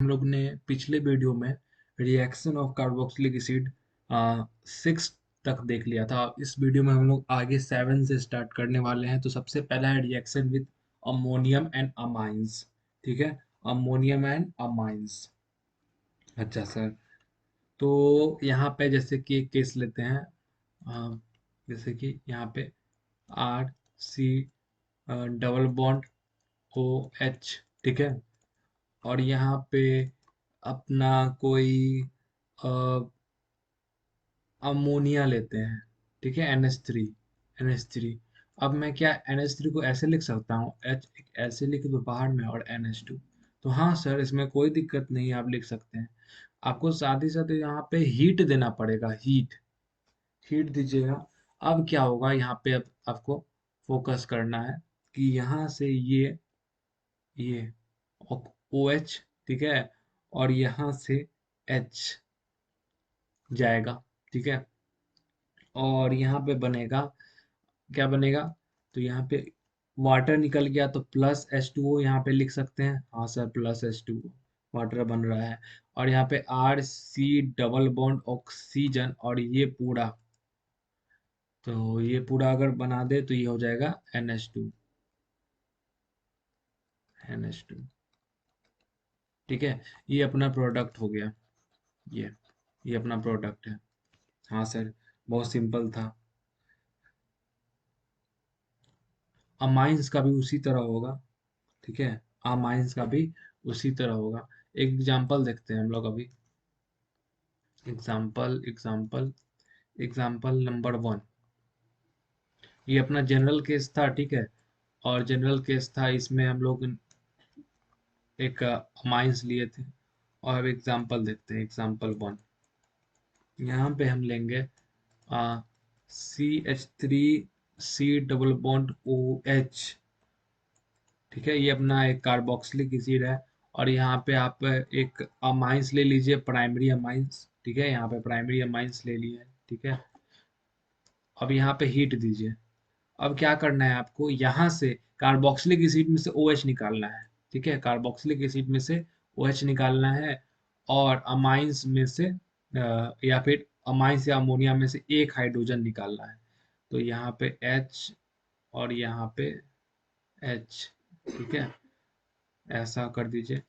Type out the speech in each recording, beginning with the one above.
लोग ने पिछले वीडियो में रिएक्शन ऑफ कार्बोक्सिलिक एसिड 6 तक देख लिया था। इस वीडियो में हम लोग आगे 7 से स्टार्ट करने वाले हैं। तो सबसे पहला है reaction with ammonium and amines. ठीक है, अमोनियम एंड अमाइंस। अच्छा सर, तो यहाँ पे जैसे कि एक केस लेते हैं। अ, जैसे कि यहाँ पे R C double bond O H. ठीक है, और यहाँ पे अपना कोई अमोनिया लेते हैं। ठीक है, NH3। NH3, अब मैं क्या NH3 को ऐसे लिख सकता हूँ, H ऐसे लिख दो बाहर में और NH2। तो हाँ सर, इसमें कोई दिक्कत नहीं है, आप लिख सकते हैं। आपको साथ ही साथ यहाँ पे हीट देना पड़ेगा, हीट। हीट दीजिएगा। अब क्या होगा यहाँ पे, अब आपको फोकस करना है कि यहाँ से ये ओ एच, ठीक है, और यहाँ से एच जाएगा। ठीक है, और यहाँ पे बनेगा, क्या बनेगा, तो यहाँ पे वाटर निकल गया तो प्लस H2O यहाँ पे लिख सकते हैं। हाँ सर, प्लस H2O वाटर बन रहा है। और यहाँ पे RC डबल बॉन्ड ऑक्सीजन, और ये पूरा, तो ये पूरा अगर बना दे तो ये हो जाएगा NH2। NH2, ठीक है, ये अपना प्रोडक्ट हो गया। ये ये अपना प्रोडक्ट है। हाँ सर, बहुत सिंपल था। अमाइंस का भी उसी तरह होगा। ठीक है, अमाइंस का भी उसी तरह होगा। एक एग्जाम्पल देखते हैं हम लोग अभी। Example example example number 1। ये अपना जनरल केस था। ठीक है, और जनरल केस था, इसमें हम लोग एक अमाइंस लिए थे। और अब एग्जाम्पल देखते हैं, एग्जाम्पल 1। यहाँ पे हम लेंगे CH3C डबल बॉन्ड OH। ठीक है, ये अपना एक कार्बोक्सिलिक एसिड है। और यहाँ पे आप एक अमाइंस ले लीजिए, प्राइमरी अमाइंस। ठीक है, यहाँ पे प्राइमरी अमाइंस ले लिए। ठीक है, अब यहाँ पे हीट दीजिए। अब क्या करना है आपको, यहाँ से कार्बोक्सिलिक एसिड में से OH निकालना है। ठीक है, कार्बोक्सिलिक एसिड में से OH निकालना है, और अमाइंस में से या फिर अमाइंस या अमोनिया में से एक हाइड्रोजन निकालना है। तो यहाँ पे H और यहाँ पे H। ठीक है, ऐसा कर दीजिए।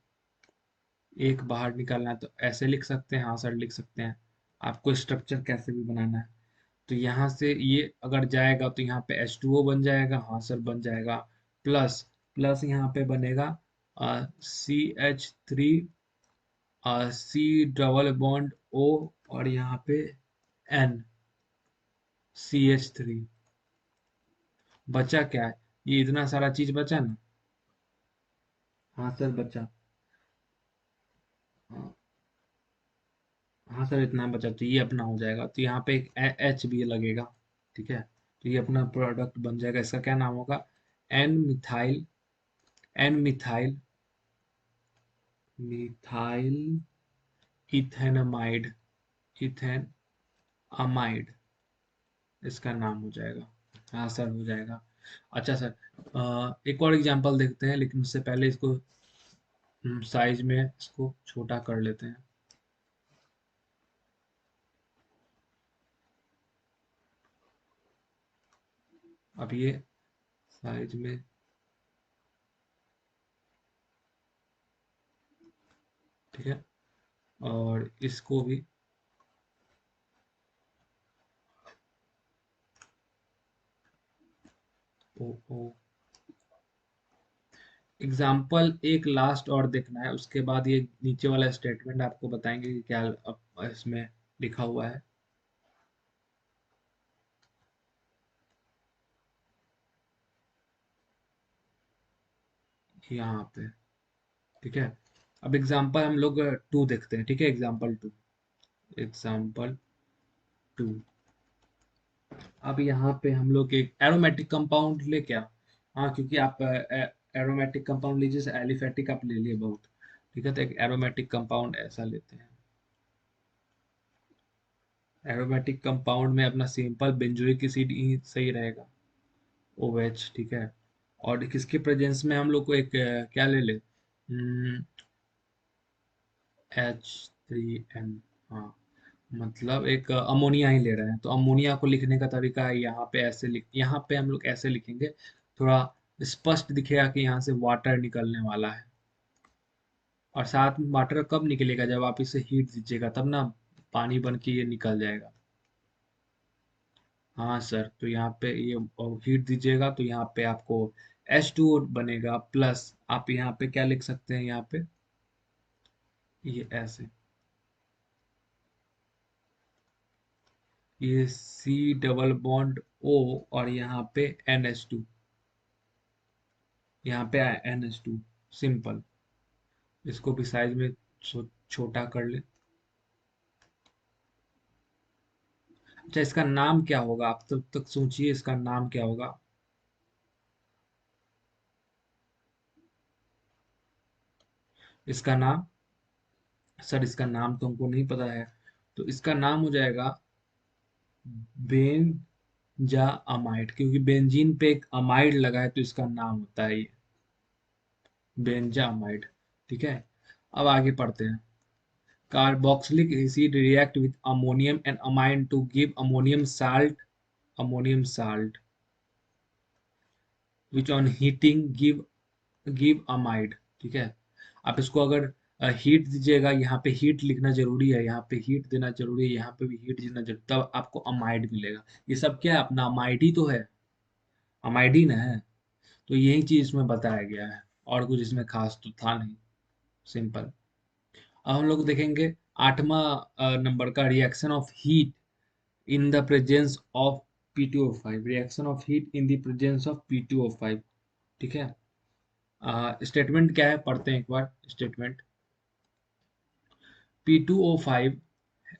एक बाहर निकालना है तो ऐसे लिख सकते हैं। हाँ सर, लिख सकते हैं। आपको स्ट्रक्चर कैसे भी बनाना है, तो यहाँ से ये अगर जाएगा तो यहाँ पे H2O बन जाएगा। हाँ सर, बन जाएगा। प्लस प्लस यहाँ पे बनेगा CH3 C double bond O, और यहाँ पे N CH3। बचा क्या है, ये इतना सारा चीज बचा ना। हाँ सर, बचा। हाँ, हाँ सर, इतना बचा, तो ये अपना हो जाएगा। तो यहाँ पे एक H भी लगेगा। ठीक है, तो ये अपना प्रोडक्ट बन जाएगा। इसका क्या नाम होगा, N methyl, N methyl, methyl ethanamide, ethane amide, इसका नाम हो जाएगा। हाँ सर, हो जाएगा। अच्छा सर, एक और एग्जांपल देखते हैं, लेकिन उससे पहले इसको साइज में इसको छोटा कर लेते हैं। अब ये साइज में, ठीक है, और इसको भी ओ ओ एग्जाम्पल एक लास्ट और देखना है, उसके बाद ये नीचे वाला स्टेटमेंट आपको बताएंगे कि क्या अब इसमें लिखा हुआ है यहाँ पे। ठीक है, अब एग्जाम्पल हम लोग 2 देखते हैं। ठीक है, एग्जाम्पल 2, एग्जाम्पल 2। अब यहाँ पे हम लोग एक एरोमेटिक कंपाउंड ले क्या। हाँ, क्योंकि आप एरोमेटिक कंपाउंड लीजिए, एलिफेटिक आप ले लिए बहुत। ठीक है, तो एक एरोमेटिक कंपाउंड ऐसा लेते हैं। एरोमेटिक कंपाउंड में अपना सिंपल बेंजोइक एसिड ही सही रहेगा, OH। ठीक है, और किसके प्रेजेंस में हम लोग को एक क्या ले ले, H3N। हाँ, मतलब एक अमोनिया ही ले रहे हैं, तो अमोनिया को लिखने का तरीका है यहाँ पे ऐसे लिख, यहाँ पे हम लोग ऐसे लिखेंगे, थोड़ा स्पष्ट दिखेगा कि यहाँ से वाटर निकलने वाला है। और साथ में वाटर कब निकलेगा, जब आप इसे हीट दीजिएगा तब ना पानी बन के ये निकल जाएगा। हाँ सर, तो यहाँ पे ये हीट दीजिएगा तो यहाँ पे आपको H2O बनेगा, प्लस आप यहाँ पे क्या लिख सकते हैं, यहाँ पे ये ऐसे, ये C डबल बॉन्ड O, और यहाँ पे NH2, यहाँ पे NH2, सिंपल। इसको भी साइज में छोटा कर ले। अच्छा, इसका नाम क्या होगा, आप तब तक सोचिए इसका नाम क्या होगा। इसका नाम, सर इसका नाम तो हमको नहीं पता है, तो इसका नाम हो जाएगा बेंजा अमाइड, क्योंकि बेंजीन पे एक अमाइड लगा है तो इसका नाम होता है ये बेंजा अमाइड। ठीक है, अब आगे पढ़ते हैं। Carboxylic acid react with ammonium and amine to give ammonium salt, ammonium salt which on heating give amide. ठीक है, आप इसको अगर हीट दीजिएगा, यहाँ पे हीट लिखना जरूरी है, यहाँ पे हीट देना जरूरी है, यहाँ पे भी हीट देना जरूरी, तब आपको अमाइड मिलेगा। ये सब क्या है, अपना अमाइड ही तो है, अमाइड ही ना है। तो यही चीज इसमें बताया गया है, और कुछ इसमें खास तो था नहीं, सिंपल। अब हम लोग देखेंगे 8वां नंबर का, reaction of heat in the presence of P2O5, reaction of heat in the presence of P2O5। ठीक है, स्टेटमेंट क्या है, पढ़ते हैं एक बार statement. P2O5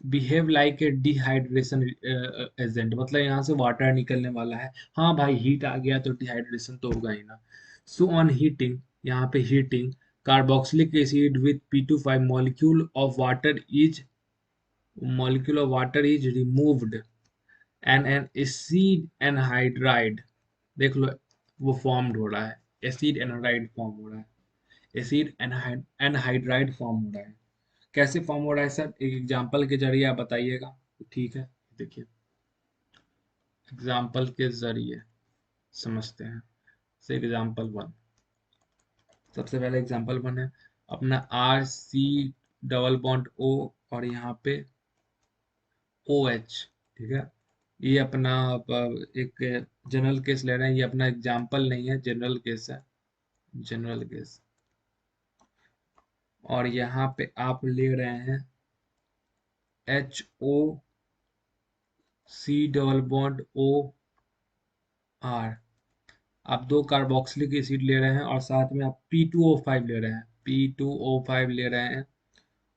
behave like a dehydration agent, मतलब यहाँ से वाटर निकलने वाला है। हाँ भाई, हीट आ गया तो डिहाइड्रेशन तो होगा ही ना। सो ऑन हीटिंग, यहाँ पे heating, carboxylic acid with P25 molecule of water is removed and N acid anhydride, देख लो वो फॉर्म्ड हो रहा है, एसिड एनहाइड्राइड फॉर्म हो रहा है, एसिड एनहाइड्राइड फॉर्म हो रहा है। कैसे फॉर्म हो रहा है सर, एक एग्जांपल के जरिए आप बताइएगा। ठीक है, देखिए एग्जांपल के जरिए समझते हैं। से एग्जांपल 1, सबसे पहले एग्जांपल 1 है अपना R C double bond O, और यहाँ पे OH। ठीक है, ये अपना एक जनरल केस ले रहे हैं, ये अपना एग्जांपल नहीं है, जनरल केस है, जनरल केस। और यहाँ पे आप ले रहे हैं HOC double bond O R, आप दो कार्बोक्सिलिक एसिड ले रहे हैं और साथ में आप P2O5 ले रहे हैं, P2O5 ले रहे हैं,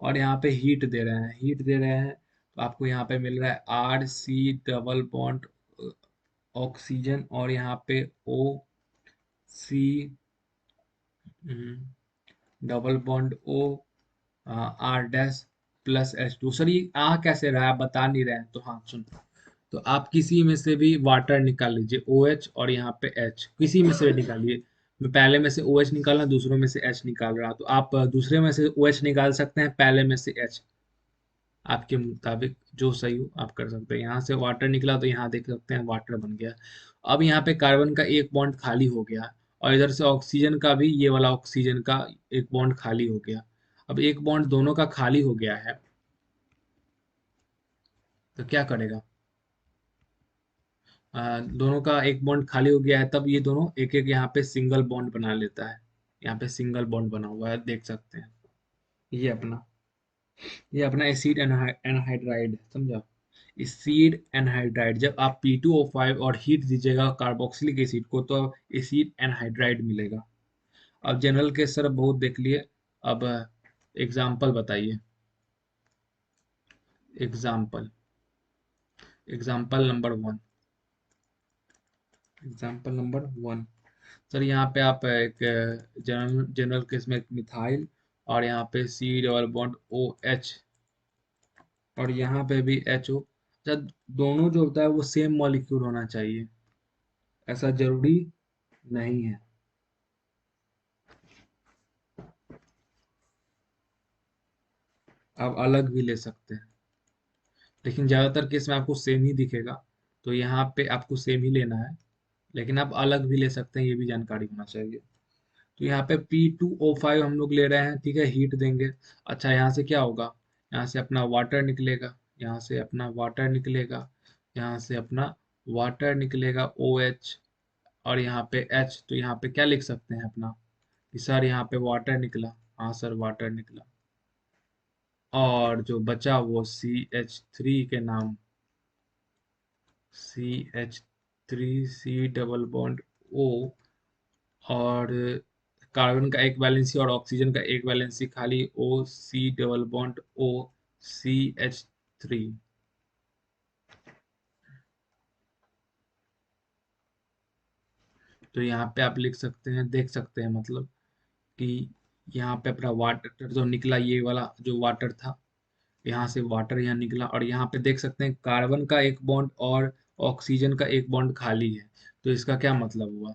और यहाँ पे हीट दे रहे हैं, हीट दे रहे हैं, तो आपको यहाँ पे मिल रहा है RC डबल बॉन्ड ऑक्सीजन, और यहाँ पे OC double bond O R dash plus H2। Sir ये आ कैसे रहा है, आप बता नहीं रहे हैं, तो हाँ सुन, तो आप किसी में से भी वाटर निकाल लीजिए, OH और यहाँ पे H, किसी में से भी निकालिए। मैं पहले में से OH निकालना, दूसरों में से H निकाल रहा, तो आप दूसरे में से OH निकाल सकते हैं, पहले में से H, आपके मुताबिक जो सही हो आप कर सकते हैं। यहाँ से वाटर निकला तो यहाँ देख सकते हैं वाटर बन गया। अब यहाँ पे कार्बन का एक बॉन्ड खाली हो गया, और इधर से ऑक्सीजन का भी, ये वाला ऑक्सीजन का एक बॉन्ड खाली हो गया। अब एक बॉन्ड दोनों का खाली हो गया है, तो क्या करेगा, दोनों का एक बॉन्ड खाली हो गया है, तब ये दोनों एक एक यहाँ पे सिंगल बॉन्ड बना लेता है। यहाँ पे सिंगल बॉन्ड बना हुआ है, देख सकते हैं। ये अपना ये अपना एसिड एनहाइड्राइड है, समझा। एसिड एनहाइड्राइड, जब आप P2O5 और हीट दीजिएगा कार्बोक्सिलिक एसिड को, तो एसिड एनहाइड्राइड मिलेगा। अब जनरल के सर बहुत देख लिए, अब एग्जाम्पल बताइए। Example example number 1, example number 1। Sir यहाँ पे आप एक जनरल जनरल केस में एक मिथाइल, और यहाँ पे C डबल बॉन्ड OH, और यहाँ पे भी HO। जब दोनों जो होता है वो सेम मॉलिक्यूल होना चाहिए, ऐसा जरूरी नहीं है। आप अलग भी ले सकते हैं, लेकिन ज़्यादातर केस में आपको सेम ही दिखेगा, तो यहाँ पे आपको सेम ही लेना है, लेकिन आप अलग भी ले सकते हैं, ये भी जानकारी होना चाहिए। तो यहाँ पे P2O5 हम लोग ले रहे हैं, ठीक है, हीट देंगे। अच्छा, यहाँ से क्या होगा, यहाँ से अपना वाटर निकलेगा, यहाँ से अपना वाटर निकलेगा, यहाँ से अपना वाटर निकलेगा OH, और यहाँ पे H, तो यहाँ पे क्या लिख सकते हैं अपना कि सर यहाँ पे वाटर निकला, हाँ सर वाटर निकला, और जो बचा वो CH3 के नाम, CH3, C double bond O, और कार्बन का एक वैलेंसी और ऑक्सीजन का एक वैलेंसी खाली, O, C double bond O, CH3। तो यहाँ पे आप लिख सकते हैं, देख सकते हैं मतलब कि यहाँ पे अपना वाटर जो निकला, ये वाला जो वाटर था, यहाँ से वाटर यहाँ निकला, और यहाँ पे देख सकते हैं कार्बन का एक बॉन्ड और ऑक्सीजन का एक बॉन्ड खाली है। तो इसका क्या मतलब हुआ,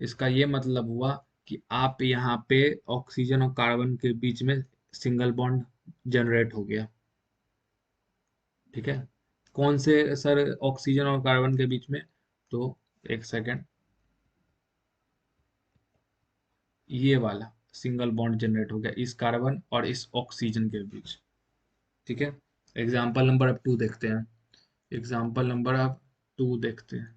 इसका ये मतलब हुआ कि आप यहाँ पे ऑक्सीजन और कार्बन के बीच में सिंगल बॉन्ड जनरेट हो गया, ठीक है। कौन से सर, ऑक्सीजन और कार्बन के बीच में, तो एक सेकेंड, ये वाला सिंगल बॉन्ड जनरेट हो गया इस कार्बन और इस ऑक्सीजन के बीच, ठीक है। एग्जाम्पल नंबर अब 2 देखते हैं, एग्जाम्पल नंबर अब 2 देखते हैं।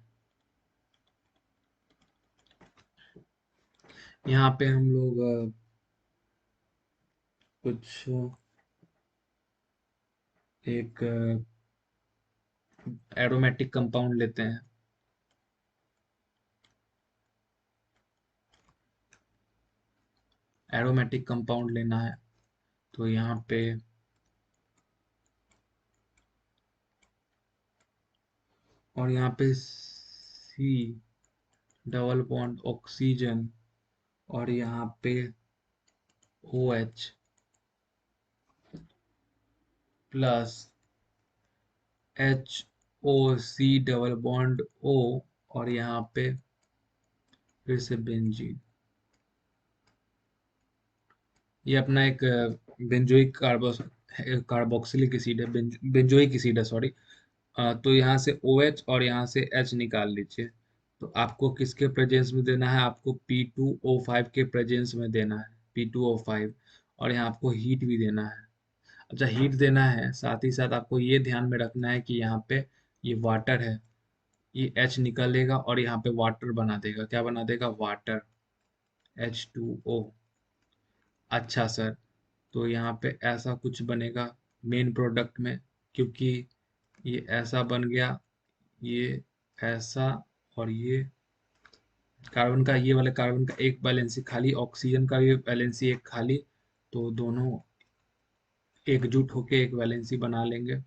यहाँ पे हम लोग कुछ एक एरोमेटिक कंपाउंड लेते हैं, एरोमेटिक कंपाउंड लेना है। तो यहाँ पे और यहाँ पे C डबल बॉन्ड ऑक्सीजन, और यहाँ पे OH plus HOC double bond O, और यहाँ पे फिर से बेंजीन। ये अपना एक बेंजोइक कार्बोक्सिलिक एसिड है, बेंजोइक एसिड है, सॉरी। तो यहाँ से OH और यहाँ से H निकाल लीजिए। तो आपको किसके प्रेजेंस में देना है, आपको P2O5 के प्रेजेंस में देना है, P2O5, और यहाँ आपको हीट भी देना है। अच्छा, हीट देना है, साथ ही साथ आपको ये ध्यान में रखना है कि यहाँ पे ये वाटर है, ये H निकलेगा और यहाँ पे वाटर बना देगा, क्या बना देगा, वाटर, H2O। अच्छा सर, तो यहाँ पे ऐसा कुछ बनेगा मेन प्रोडक्ट में, क्योंकि ये ऐसा बन गया, ये ऐसा, और ये कार्बन का, ये वाले कार्बन का एक वैलेंसी खाली, ऑक्सीजन का भी वैलेंसी एक खाली, तो दोनों एकजुट होके एक वैलेंसी बना लेंगे।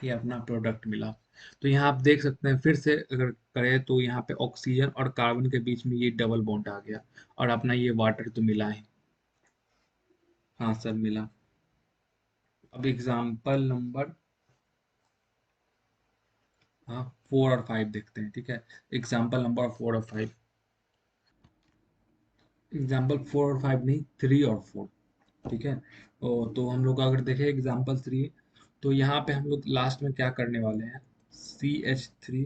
ये अपना प्रोडक्ट मिला। तो यहाँ आप देख सकते हैं, फिर से अगर करें तो यहाँ पे ऑक्सीजन और कार्बन के बीच में ये डबल बॉन्ड आ गया, और अपना ये वाटर तो मिला ही। हाँ सर, मिला। अब एग्जाम्पल नंबर, हाँ, 4 और 5 देखते हैं, ठीक है। एग्जाम्पल नंबर 4 और 5, एग्जाम्पल 4 और 5 नहीं, 3 और 4, ठीक है। तो हम लोग अगर देखें एग्जाम्पल 3, तो यहाँ पे हम लोग लास्ट में क्या करने वाले हैं, CH3,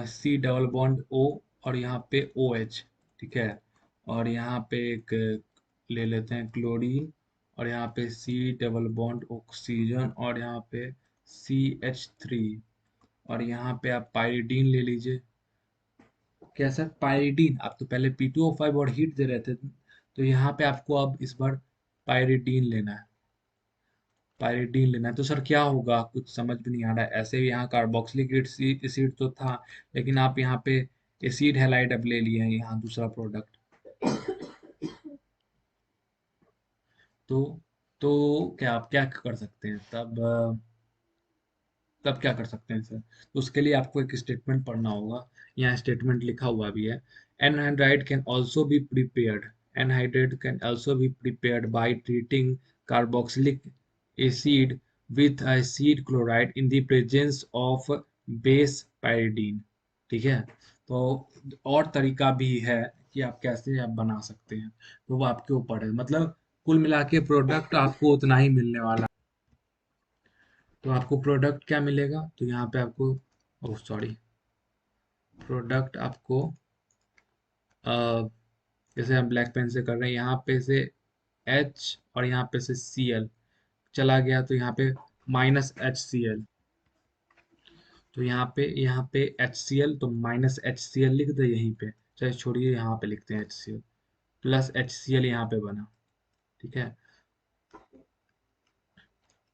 C double bond O, और यहाँ पे OH, ठीक है। और यहाँ पे एक ले लेते हैं क्लोरीन, और यहाँ पे C डबल बॉन्ड ऑक्सीजन, और यहाँ पे CH3, और यहाँ पे आप पाइरीडीन ले लीजिए। क्या सर, पाइरीडीन, आप तो पहले P2O5 और हीट दे रहे थे, तो यहाँ पे आपको अब इस बार पाइरीडीन लेना है, पाइरीडीन लेना है। तो सर क्या होगा, कुछ समझ भी नहीं आ रहा है, ऐसे भी यहाँ कार्बोक्सिलिक एसिड तो था, लेकिन आप यहाँ पे एसिड हैलाइड अब ले लिए हैं, यहाँ दूसरा प्रोडक्ट। तो तो क्या आप क्या कर सकते हैं तब, तब क्या कर सकते हैं सर, तो उसके लिए आपको एक स्टेटमेंट पढ़ना होगा, यहाँ स्टेटमेंट लिखा हुआ भी है। Anhydride can also be prepared, anhydride can also be prepared by treating carboxylic acid with acid chloride in the presence of base pyridine, ठीक है। तो और तरीका भी है कि आप कैसे आप बना सकते हैं, तो वो आपके ऊपर है। मतलब कुल मिला के प्रोडक्ट आपको उतना ही मिलने वाला। तो आपको प्रोडक्ट क्या मिलेगा, तो यहाँ पे आपको, ओह सॉरी, प्रोडक्ट आपको जैसे हम ब्लैक पेन से कर रहे हैं, यहाँ पे से एच और यहाँ पे से सी एल चला गया, तो यहाँ पे -HCl। तो यहाँ पे HCl, तो -HCl लिख दे यहीं पे, चाहे छोड़िए यहाँ पे लिखते हैं HCl, प्लस HCl यहाँ पे बना, ठीक है,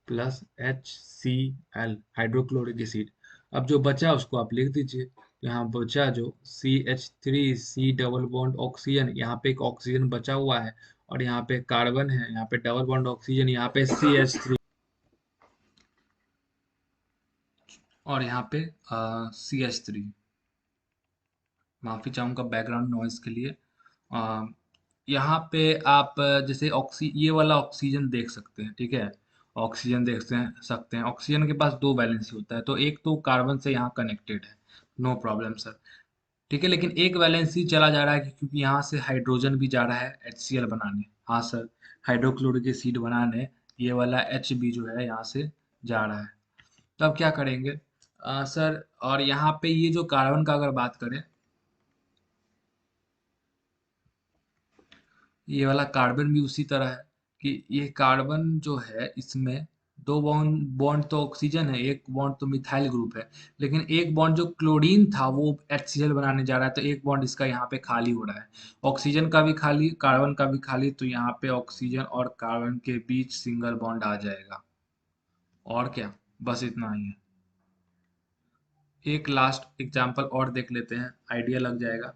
प्लस HCl हाइड्रोक्लोरिक एसिड। अब जो बचा उसको आप लिख दीजिए। यहाँ बचा जो CH3 C double bond oxygen, यहाँ पे एक ऑक्सीजन बचा हुआ है, और यहाँ पे कार्बन है, यहाँ पे डबल बॉन्ड ऑक्सीजन, यहाँ पे CH3, और यहाँ पे CH3। माफ़ी चाहूँगा बैकग्राउंड नॉइज़ के लिए। अ, यहाँ पे आप जैसे ये वाला ऑक्सीजन देख सकते हैं, ठीक है। ऑक्सीजन सकते हैं, ऑक्सीजन के पास दो वैलेंसी होता है, तो एक तो कार्बन से यहाँ कनेक्टेड है, नो प्रॉब्लम सर, ठीक है। लेकिन एक वैलेंसी चला जा रहा है क्योंकि यहाँ से हाइड्रोजन भी जा रहा है HCl बनाने, हाँ सर, हाइड्रोक्लोरिक एसिड बनाने, ये वाला H भी जो है यहाँ से जा रहा है। तब क्या करेंगे सर, और यहाँ पे ये जो कार्बन का अगर बात करें, ये वाला कार्बन भी उसी तरह है कि ये कार्बन जो है इसमें दो बॉन्ड बॉन्ड तो ऑक्सीजन है, एक बॉन्ड तो मिथाइल ग्रुप है, लेकिन एक बॉन्ड जो क्लोरीन था वो HCl बनाने जा रहा है, तो एक बॉन्ड इसका यहाँ पे खाली हो रहा है। ऑक्सीजन का भी खाली, कार्बन का भी खाली, तो यहाँ पे ऑक्सीजन और कार्बन के बीच सिंगल बॉन्ड आ जाएगा। और क्या, बस इतना ही है। एक लास्ट एग्जांपल और देख लेते हैं, आइडिया लग जाएगा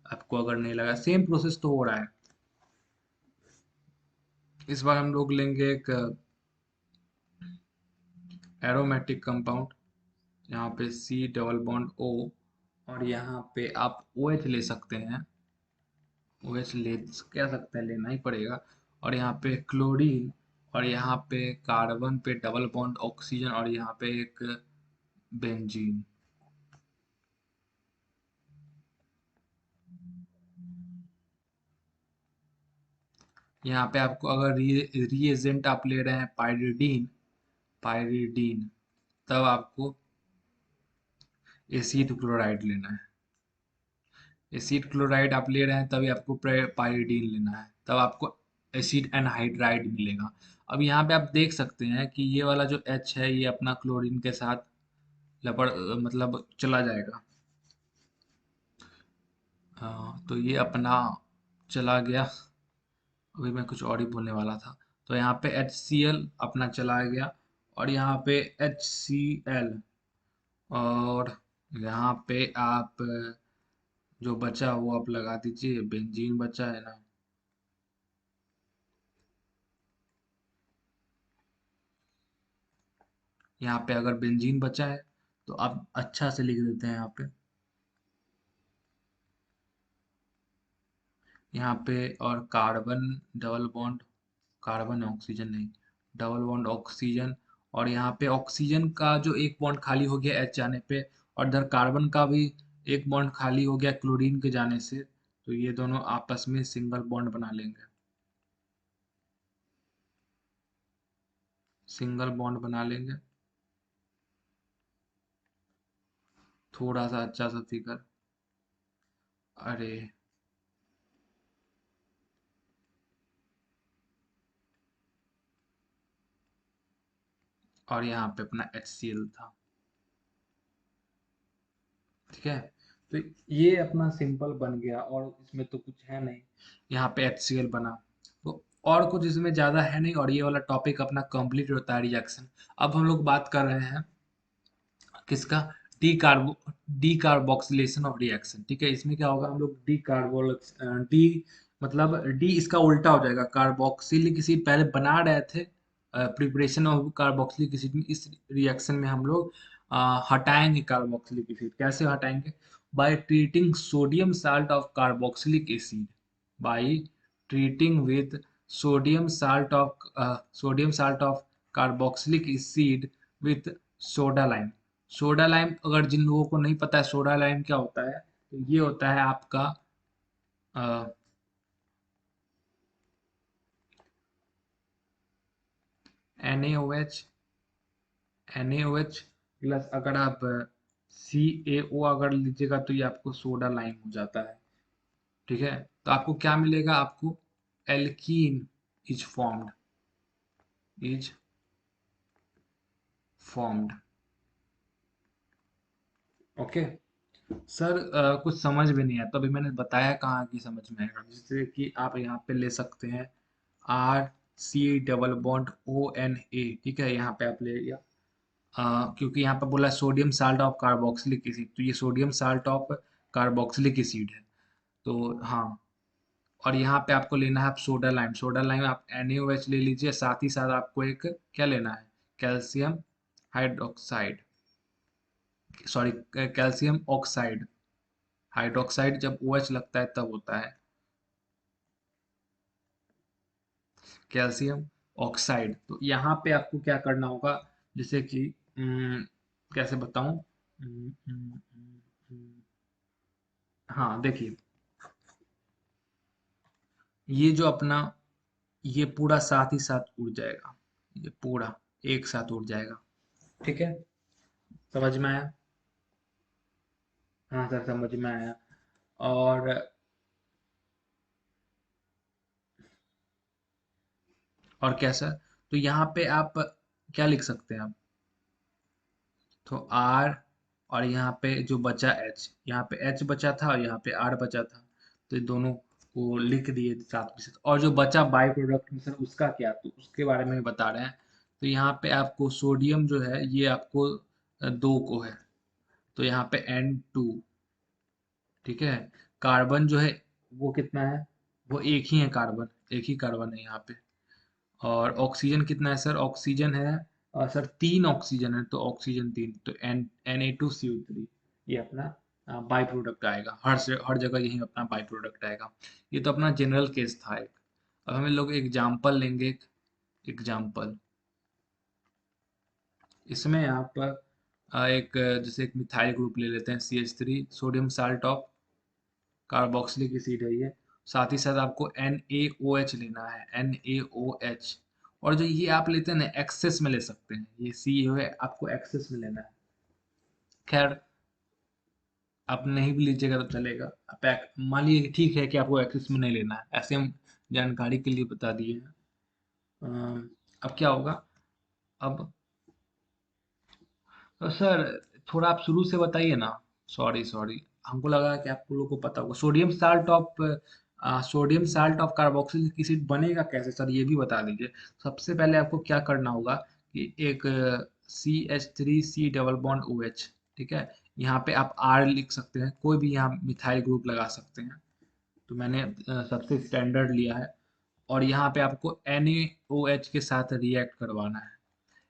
आपको, अगर नहीं लगा सेम प्रोसेस तो हो रहा है। इस बार हम लोग लेंगे एक एरोमेटिक कंपाउंड, यहाँ पे C डबल बॉन्ड O, और यहाँ पे आप OH ले सकते हैं, OH ले कह सकते हैं, लेना ही पड़ेगा। और यहाँ पे क्लोरीन, और यहाँ पे कार्बन पे डबल बॉन्ड ऑक्सीजन, और यहाँ पे एक बेंजीन। यहाँ पे आपको अगर रिएजेंट आप ले रहे हैं पाइरिडीन, पाइरिडीन, तब आपको एसिड क्लोराइड लेना है। एसिड क्लोराइड आप ले रहे हैं तभी आपको पाइरिडीन लेना है, तब आपको एसिड एनहाइड्राइड मिलेगा। अब यहाँ पे आप देख सकते हैं कि ये वाला जो H है ये अपना क्लोरीन के साथ मतलब चला जाएगा। हाँ, तो ये अपना चला गया। अभी मैं कुछ और ही बोलने वाला था। तो यहाँ पे HCl अपना चला गया, और यहाँ पे HCl, और यहाँ पे आप जो बचा वो आप लगा दीजिए, बेंजीन बचा है ना। यहाँ पे अगर बेंजीन बचा है तो आप अच्छा से लिख देते हैं यहाँ पे, यहाँ पे, और carbon double bond, carbon oxygen नहीं, डबल बॉन्ड ऑक्सीजन, और यहाँ पे ऑक्सीजन का जो एक बॉन्ड खाली हो गया H जाने पे, और इधर कार्बन का भी एक बॉन्ड खाली हो गया क्लोरीन के जाने से, तो ये दोनों आपस में सिंगल बॉन्ड बना लेंगे, सिंगल बॉन्ड बना लेंगे। थोड़ा सा अच्छा सा फिगर, अरे, और यहाँ पे अपना HCl था, ठीक है। तो ये अपना सिंपल बन गया, और इसमें तो कुछ है नहीं, यहाँ पे HCl बना, तो और कुछ इसमें ज़्यादा है नहीं, और ये वाला टॉपिक अपना कंप्लीट होता है रिएक्शन। अब हम लोग बात कर रहे हैं किसका, D कार्बो D carboxylation of reaction, ठीक है। इसमें क्या होगा, हम लोग डी मतलब डी इसका उल्टा हो जाएगा, कार्बोक्सिलिक एसिड पहले बना रहे थे, प्रिपरेशन ऑफ कार्बोक्सिलिक एसिड में, इस रिएक्शन में हम लोग हटाएंगे कार्बोक्सिलिक एसिड। कैसे हटाएंगे, by treating sodium salt of carboxylic acid, by treating with sodium salt of carboxylic acid with soda lime. Soda lime, अगर जिन लोगों को नहीं पता है सोडा लाइम क्या होता है, तो ये होता है आपका NaOH NaOH प्लस अगर आप CaO अगर लीजिएगा तो ये आपको सोडा लाइम हो जाता है। ठीक है, तो आपको क्या मिलेगा, आपको alkene is formed, is formed. Okay sir, कुछ समझ में नहीं आया तो अभी मैंने बताया कहाँ की समझ में आएगा, जैसे कि आप यहाँ पे ले सकते हैं RC डबल बॉन्ड ONA। ठीक है, यहाँ पे आप ले लिया, क्योंकि यहाँ पे बोला sodium salt of carboxylic acid, तो ये sodium salt of carboxylic acid है। तो हाँ, और यहाँ पे आपको लेना है आप सोडा लाइम, सोडा लाइम आप NaOH ले लीजिए, साथ ही साथ आपको एक क्या लेना है, calcium hydroxide, sorry calcium oxide. Hydroxide जब OH लगता है तब होता है कैल्शियम ऑक्साइड। तो यहाँ पे आपको क्या करना होगा, जैसे कि कैसे बताऊं, हाँ देखिए, ये जो अपना, ये पूरा साथ ही साथ उड़ जाएगा, ये पूरा एक साथ उड़ जाएगा। ठीक है, समझ में आया? हाँ सर, समझ में आया। और क्या सर, तो यहाँ पे आप क्या लिख सकते हैं आप, तो R, और यहाँ पे जो बचा H, यहाँ पे H बचा था और यहाँ पे R बचा था, तो ये दोनों को लिख दिए साथ में साथ। और जो बचा बाई प्रोडक्ट में सर, उसका क्या, तो उसके बारे में बता रहे हैं। तो यहाँ पे आपको सोडियम जो है ये आपको 2 को है, तो यहाँ पे N2। ठीक है, कार्बन जो है वो कितना है, वो एक ही है कार्बन, एक ही कार्बन है यहाँ पे। और ऑक्सीजन कितना है सर, ऑक्सीजन है सर 3 ऑक्सीजन है, तो ऑक्सीजन 3, तो Na2CO3, ये अपना बाई प्रोडक्ट आएगा, हर जगह यही अपना बाई प्रोडक्ट आएगा। ये तो अपना जनरल केस था एक। अब हम लोग एग्जाम्पल लेंगे, एक एग्जाम्पल, इसमें आप एक जैसे एक मिथाइल ग्रुप ले लेते हैं, CH3, sodium salt of carboxylic acid है ये, साथ ही साथ आपको NaOH लेना है, NaOH। और जो ये आप लेते हैं ना, एक्सेस में ले सकते हैं, ये सी है आपको एक्सेस में लेना है। खैर, आप नहीं भी लीजिएगा तो चलेगा, आप मान लीजिए कि ठीक है कि आपको एक्सेस में नहीं लेना है, ऐसे हम जानकारी के लिए बता दिए हैं। अब क्या होगा, अब तो सर थोड़ा आप शुरू से बताइए ना, सॉरी सॉरी, हमको लगा कि आप लोगों को पता होगा। Sodium salt of carboxylic acid बनेगा कैसे सर, ये भी बता दीजिए। सबसे पहले आपको क्या करना होगा कि एक CH3C डबल बॉन्ड OH, ठीक है, यहाँ पे आप R लिख सकते हैं, कोई भी यहाँ मिथाइल ग्रुप लगा सकते हैं, तो मैंने सबसे स्टैंडर्ड लिया है। और यहाँ पे आपको NaOH के साथ रिएक्ट करवाना है।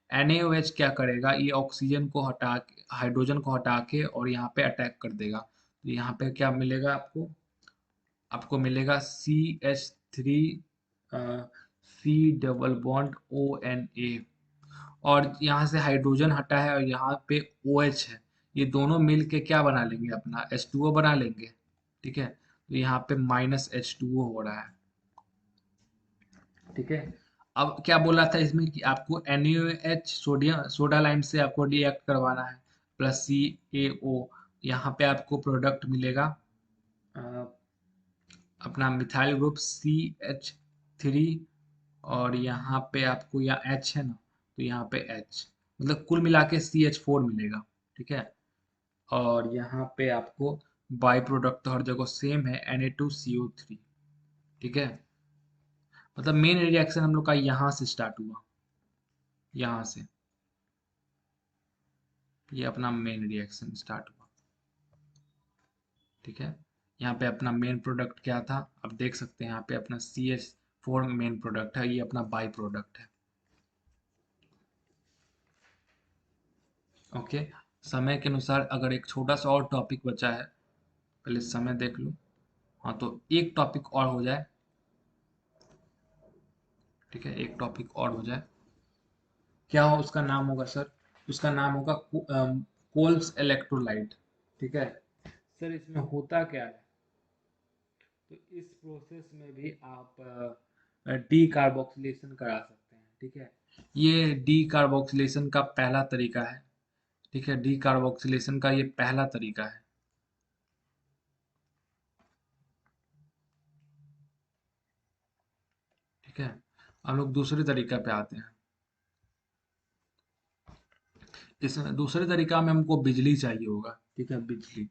NaOH क्या करेगा, ये ऑक्सीजन को हटा के, हाइड्रोजन को हटा के और यहाँ पे अटैक कर देगा, तो यहाँ पे क्या मिलेगा आपको, आपको मिलेगा CH3 C double bond ONA। और यहाँ से हाइड्रोजन हटा है और यहाँ पे OH है, ये दोनों मिल के क्या बना लेंगे, अपना H2O बना लेंगे। ठीक है, तो यहाँ पे -H2O हो रहा है। ठीक है, अब क्या बोला था इसमें कि आपको NaOH सोडियम सोडा लाइम से आपको रिएक्ट करवाना है, प्लस CaO, यहाँ पे आपको प्रोडक्ट मिलेगा अ, अपना मिथाइल ग्रुप CH3, और यहाँ पे आपको यहाँ H है ना, तो यहाँ पे H, मतलब कुल मिला के CH4 मिलेगा। ठीक है, और यहाँ पे आपको बाई प्रोडक्ट तो हर जगह सेम है, Na2CO3। ठीक है, मतलब मेन रिएक्शन हम लोग का यहाँ से स्टार्ट हुआ, यहाँ से, ये अपना मेन रिएक्शन स्टार्ट हुआ। ठीक है, यहाँ पे अपना मेन प्रोडक्ट क्या था, आप देख सकते हैं यहाँ पे अपना CH4 मेन प्रोडक्ट है, ये अपना बाई प्रोडक्ट है। ओके, समय के अनुसार अगर एक छोटा सा और टॉपिक बचा है, पहले समय देख लूँ, हाँ तो एक टॉपिक और हो जाए। ठीक है, एक टॉपिक और हो जाए, क्या हो उसका नाम होगा सर, उसका नाम होगा कोल्स इलेक्ट्रोलाइट। ठीक है सर, इसमें होता क्या है, तो इस प्रोसेस में भी आप डी कार्बोक्सिलेशन करा सकते हैं। ठीक है, ये डी कार्बोक्सिलेशन का पहला तरीका है। ठीक है, डी कार्बोक्सिलेशन का ये पहला तरीका है। ठीक है, हम लोग दूसरे तरीका पे आते हैं। इसमें दूसरे तरीका में हमको बिजली चाहिए होगा। ठीक है, बिजली।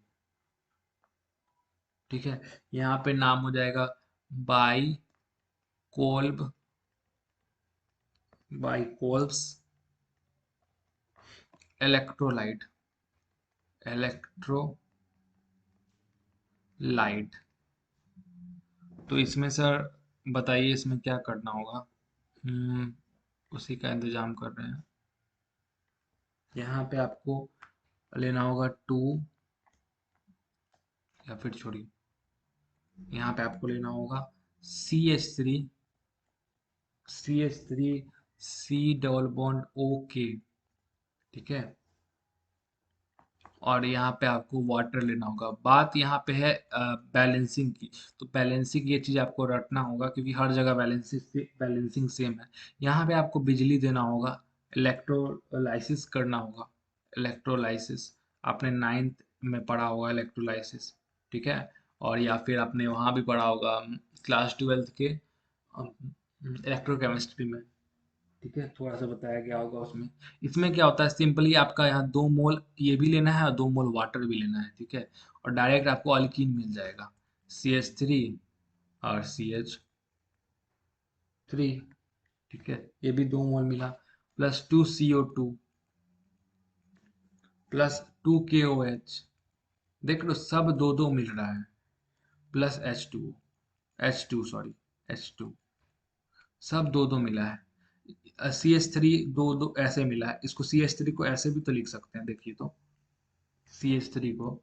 ठीक है, यहाँ पे नाम हो जाएगा by Kolb, by Kolbe's electrolyte, electrolyte. तो इसमें सर बताइए इसमें क्या करना होगा। उसी का इंतजाम कर रहे हैं। यहाँ पे आपको लेना होगा 2, या फिर छोड़िए, यहाँ पे आपको लेना होगा CH3, CH3 C double bond OK। ठीक है, और यहाँ पे आपको वाटर लेना होगा। बात यहाँ पे है बैलेंसिंग की। तो बैलेंसिंग ये चीज़ आपको रटना होगा, क्योंकि हर जगह बैलेंसिंग सेम है। यहाँ पे आपको बिजली देना होगा, इलेक्ट्रोलाइसिस करना होगा। इलेक्ट्रोलाइसिस आपने 9th में पढ़ा होगा, इलेक्ट्रोलाइसिस। ठीक है, और या फिर आपने वहाँ भी पढ़ा होगा क्लास 12th के इलेक्ट्रोकेमिस्ट्री में। ठीक है, थोड़ा सा बताया गया होगा उसमें। इसमें क्या होता है, सिंपली आपका यहाँ 2 मोल ये भी लेना है और 2 मोल वाटर भी लेना है। ठीक है, और डायरेक्ट आपको अल्कीन मिल जाएगा, CH3 और CH3। ठीक है, ये भी 2 मोल मिला, प्लस 2 CO2 प्लस 2 KOH। देख लो सब दो दो मिल रहा है, प्लस H2 सॉरी, H2 सब दो दो मिला है। CH3 दो दो ऐसे मिला है, इसको CH3 को ऐसे भी तो लिख सकते हैं, देखिए तो CH3 को,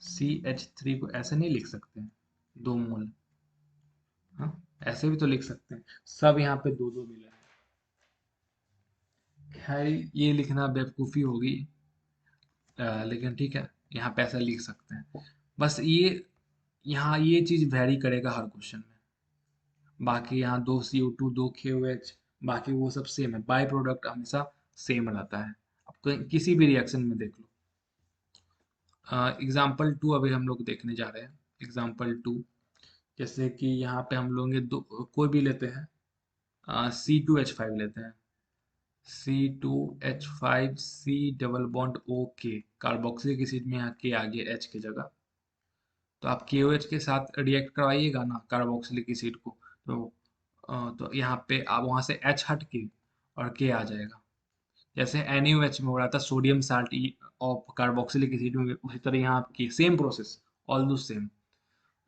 CH3 को ऐसे नहीं लिख सकते हैं, 2 मोल। हाँ, ऐसे भी तो लिख सकते हैं। सब यहाँ पे दो दो मिला है। खैर ये लिखना बेवकूफ़ी होगी, लेकिन ठीक है, यहाँ पे ऐसा लिख सकते हैं। बस ये यहाँ ये चीज़ वैरी करेगा हर क्वेश्चन में। बाकी यहाँ 2 CO2 2 KOH, बाकी वो सब सेम है। बाई प्रोडक्ट हमेशा सेम रहता है, आप किसी भी रिएक्शन में देख लो। एग्जाम्पल 2 अभी हम लोग देखने जा रहे हैं। एग्जाम्पल 2, जैसे कि यहाँ पे हम लोग दो कोई भी लेते हैं, C2H5 लेते हैं, C2H5 C double bond OK, carboxylic acid में यहाँ के आ गया H की जगह। तो आप KOH के साथ रिएक्ट करवाइएगा ना कार्बोक्सिलिक एसिड को, तो यहाँ पे आप वहाँ से H हट के और K आ जाएगा। जैसे NaOH में हो रहा था sodium salt of carboxylic acid में, उसी तरह यहाँ आपकी सेम प्रोसेस, ऑल दो सेम।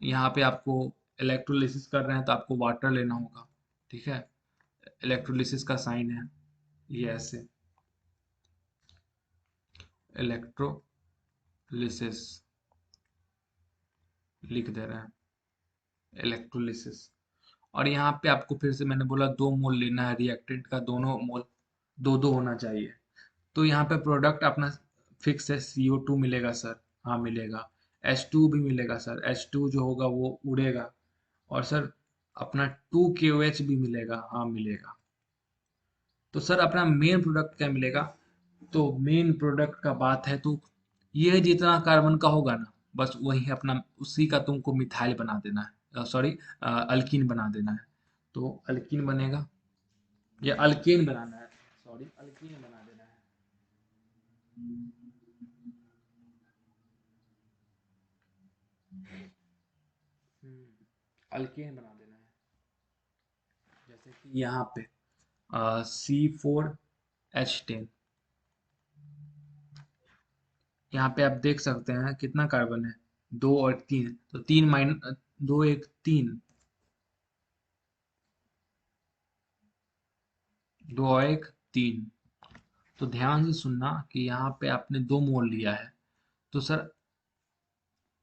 यहाँ पे आपको इलेक्ट्रोलिसिस कर रहे हैं तो आपको वाटर लेना होगा। ठीक है, इलेक्ट्रोलिसिस का साइन है ये ऐसे, इलेक्ट्रोलिसिस लिख दे रहे हैं, इलेक्ट्रोलिसिस। और यहाँ पे आपको फिर से मैंने बोला 2 मोल लेना है, रिएक्टेंट का दोनों मोल दो दो होना चाहिए। तो यहाँ पे प्रोडक्ट अपना फिक्स है, CO2 मिलेगा सर, हाँ मिलेगा। H2 भी मिलेगा सर, H2 जो होगा वो उड़ेगा। और सर अपना 2 KOH भी मिलेगा, हाँ मिलेगा। तो सर अपना मेन प्रोडक्ट क्या मिलेगा, तो मेन प्रोडक्ट का बात है तो ये जितना कार्बन का होगा ना, बस वही अपना उसी का तुमको मिथाइल बना देना है, सॉरी अल्कीन बना देना है। तो अल्कीन बनेगा, या अल्केन बनाना है, सॉरी अल्कीन बना देना है। अल्केन बना देना है, जैसे कि यहाँ पे C4H10। यहाँ पे आप देख सकते हैं कितना कार्बन है, 2 और 3, तो 3 - 2 1 3, 2 और 1 3। तो ध्यान से सुनना कि यहाँ पे आपने 2 मोल लिया है, तो सर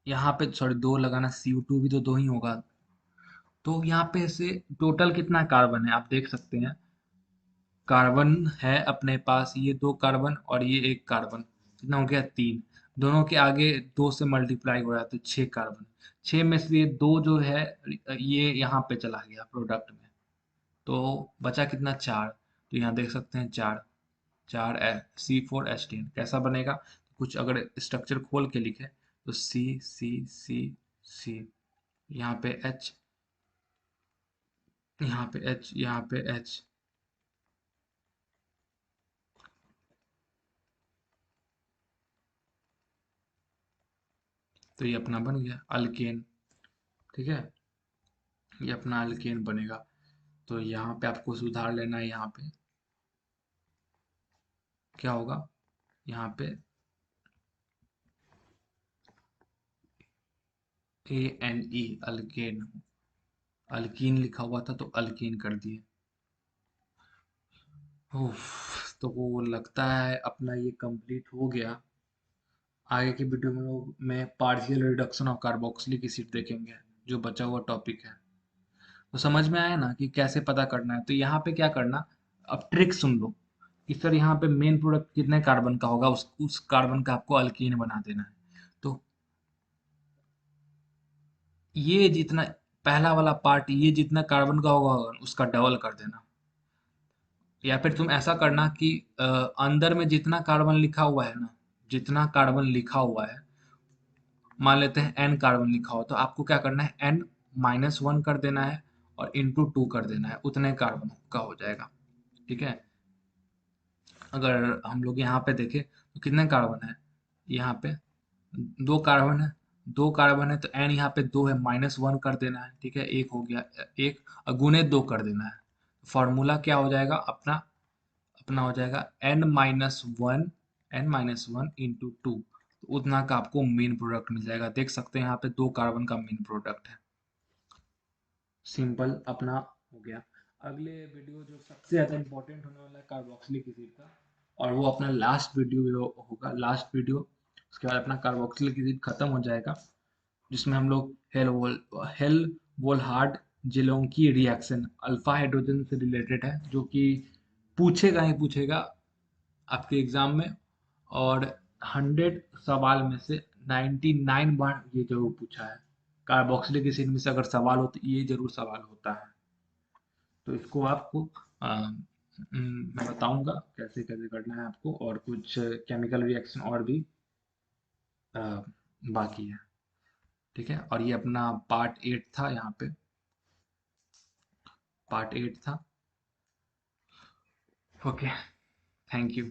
यहाँ पे सॉरी 2 लगाना, CO2 भी तो 2 ही होगा। तो यहाँ पे से टोटल कितना कार्बन है आप देख सकते हैं। कार्बन है अपने पास ये 2 कार्बन और ये 1 कार्बन, कितना हो गया 3। दोनों के आगे 2 से मल्टीप्लाई हो रहा है तो 6 कार्बन। 6 में से ये 2 जो है ये यहाँ पे चला गया प्रोडक्ट में, तो बचा कितना? 4। तो यहाँ देख सकते हैं 4, 4 C4H10 कैसा बनेगा? कुछ अगर स्ट्रक्चर खोल के लिखे तो C, यहाँ पे H, यहाँ पे H, यहाँ पे H। तो ये अपना बन गया अल्केन। ठीक है, ये अपना अल्केन बनेगा। तो यहाँ पे आपको सुधार लेना है। यहाँ पे क्या होगा? यहाँ पे ANE, अल्केन। अल्कीन लिखा हुआ था तो अल्कीन कर दिए। उफ, तो वो लगता है अपना ये कंप्लीट हो गया। आगे की वीडियो में लोग में partial reduction of carboxylic acid देखेंगे, जो बचा हुआ टॉपिक है। तो समझ में आया ना कि कैसे पता करना है? तो यहाँ पे क्या करना, अब ट्रिक सुन लो कि सर यहाँ पे मेन प्रोडक्ट कितने कार्बन का होगा, उस कार्बन का आपको अल्कीन बना देना है। तो ये जितना पहला वाला पार्ट, ये जितना कार्बन का होगा उसका डबल कर देना। या फिर तुम ऐसा करना कि अंदर में जितना कार्बन लिखा हुआ है ना, जितना कार्बन लिखा हुआ है, मान लेते हैं n कार्बन लिखा हो, तो आपको क्या करना है, n-1 कर देना है और इंटू 2 कर देना है, उतने कार्बन का हो जाएगा। ठीक है, अगर हम लोग यहाँ पे देखें तो कितने कार्बन है? यहाँ पे 2 कार्बन है। 2 कार्बन है तो n यहाँ पे 2 है, -1 कर देना है। ठीक है, एक हो गया, एक गुने 2 कर देना है। फॉर्मूला क्या हो जाएगा अपना? अपना हो जाएगा n-1 इंटू 2। तो उतना का आपको मेन प्रोडक्ट मिल जाएगा। देख सकते हैं यहाँ पे 2 कार्बन का मेन प्रोडक्ट है। सिंपल अपना हो गया। अगले वीडियो जो सबसे ज़्यादा इंपॉर्टेंट होने वाला है कार्बोक्सिलिक एसिड का, और वो अपना लास्ट वीडियो होगा, लास्ट वीडियो। उसके बाद अपना कार्बोक्सिलिक एसिड खत्म हो जाएगा, जिसमें हम लोग हेल वोल्हार्ड जेलोंकी रिएक्शन अल्फा हाइड्रोजन से रिलेटेड है, जो कि पूछेगा ही पूछेगा आपके एग्जाम में। और 100 सवाल में से 99 बार ये जरूर पूछा है। कार्बोक्सिलिक एसिड में से अगर सवाल हो तो ये जरूर सवाल होता है। तो इसको आपको मैं बताऊंगा कैसे कैसे करना है आपको, और कुछ केमिकल रिएक्शन और भी अ, बाकी है। ठीक है, और ये अपना पार्ट 8 था। यहाँ पे पार्ट 8 था। Okay, thank you.